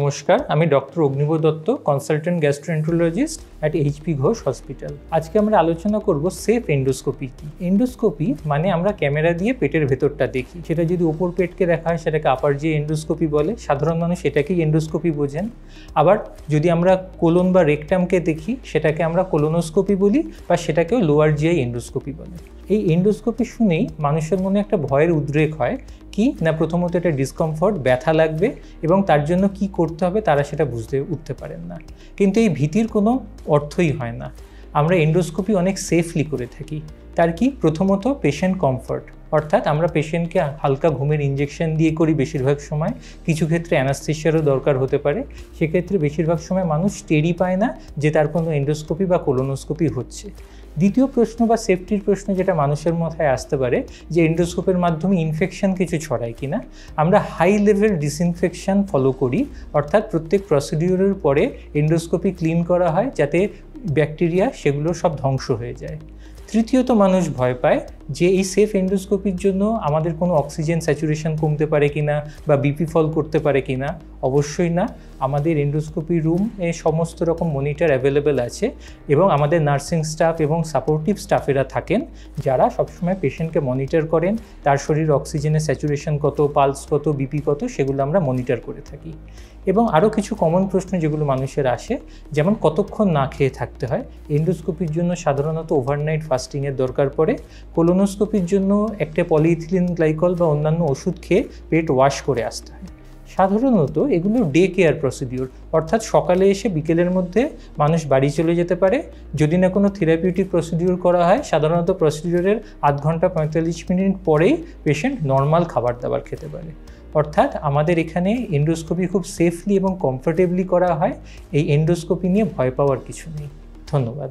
নমস্কার, আমি doctor Agnib Dutta, consultant gastroenterologist at HP Ghosh hospital. আজকে আমরা আলোচনা করব সেফ এন্ডোস্কোপি কি। এন্ডোস্কোপি মানে আমরা ক্যামেরা দিয়ে পেটের ভেতরটা দেখি। সেটা যদি ওপর পেটকে দেখা হয় সেটাকে আপার জিআই এন্ডোস্কোপি বলে। সাধারণ মানুষ এটাকেই এন্ডোস্কোপি বোঝেন। আবার যদি আমরা কোলন বা রেকটামকে দেখি সেটাকে আমরা কোলোনোস্কোপি বলি, বা সেটাকেও লোয়ার জিআই এন্ডোস্কোপি বলে। এই এন্ডোস্কোপি শুনেই মানুষের মনে একটা ভয়ের উদ্রেক হয় কি না, প্রথমত এটা ডিসকমফর্ট, ব্যথা লাগবে এবং তার জন্য কি করতে হবে তারা সেটা বুঝতে উঠতে পারেন না। কিন্তু এই ভীতির কোনো অর্থই হয় না। আমরা এন্ডোস্কোপি অনেক সেফলি করে থাকি। তার কি, প্রথমত পেশেন্ট কমফর্ট, অর্থাৎ আমরা পেশেন্টকে হালকা ঘুমের ইঞ্জেকশন দিয়ে করি বেশিরভাগ সময়। কিছু ক্ষেত্রে অ্যানাস্থেশিয়ারও দরকার হতে পারে। সেক্ষেত্রে বেশিরভাগ সময় মানুষ টেরই পায় না যে তার কোনো এন্ডোস্কোপি বা কোলোনোস্কোপি হচ্ছে। দ্বিতীয় প্রশ্ন বা সেফটির প্রশ্ন যেটা মানুষের মাথায় আসতে পারে, যে এন্ডোস্কোপের মাধ্যমে ইনফেকশন কিছু ছড়ায় কিনা। আমরা হাই লেভেল ডিসইনফেকশন ফলো করি, অর্থাৎ প্রত্যেক প্রসিডিউরের পরে এন্ডোস্কোপি ক্লিন করা হয় যাতে ব্যাকটেরিয়া সেগুলো সব ধ্বংস হয়ে যায়। তৃতীয়ত মানুষ ভয় পায় যে এই সেফ এন্ডোস্কোপির জন্য আমাদের কোনো অক্সিজেন স্যাচুরেশন কমতে পারে কিনা বা বিপি ফল করতে পারে কিনা। অবশ্যই না, আমাদের এন্ডোস্কোপি রুমে সমস্ত রকম মনিটর অ্যাভেলেবেল আছে এবং আমাদের নার্সিং স্টাফ এবং সাপোর্টিভ স্টাফেরা থাকেন যারা সবসময় পেশেন্টকে মনিটর করেন। তার শরীর অক্সিজেনের স্যাচুরেশন কত, পালস কত, বিপি কত, সেগুলো আমরা মনিটর করে থাকি। এবং আরও কিছু কমন প্রশ্ন যেগুলো মানুষের আসে, যেমন কতক্ষণ না খেয়ে থাকতে হয়। এন্ডোস্কোপির জন্য সাধারণত ওভারনাইট ফাস্টিংয়ের দরকার পড়ে। কোলোনোস্কোপির জন্য একটা পলিইথিলিন গ্লাইকল বা অন্যান্য ওষুধ খেয়ে পেট ওয়াশ করে আসতে হয়। সাধারণত এগুলো ডে কেয়ার প্রসিডিওর, অর্থাৎ সকালে এসে বিকেলের মধ্যে মানুষ বাড়ি চলে যেতে পারে। যদি না কোনো থেরাপিউটিক প্রসিডিওর করা হয়, সাধারণত প্রসিডিওরের আধ ঘন্টা 45 মিনিট পরেই পেশেন্ট নর্মাল খাবার দাবার খেতে পারে। অর্থাৎ আমাদের এখানে এন্ডোস্কোপি খুব সেফলি এবং কমফোর্টেবলি করা হয়। এই এন্ডোস্কোপি নিয়ে ভয় পাওয়ার কিছু নেই। ধন্যবাদ।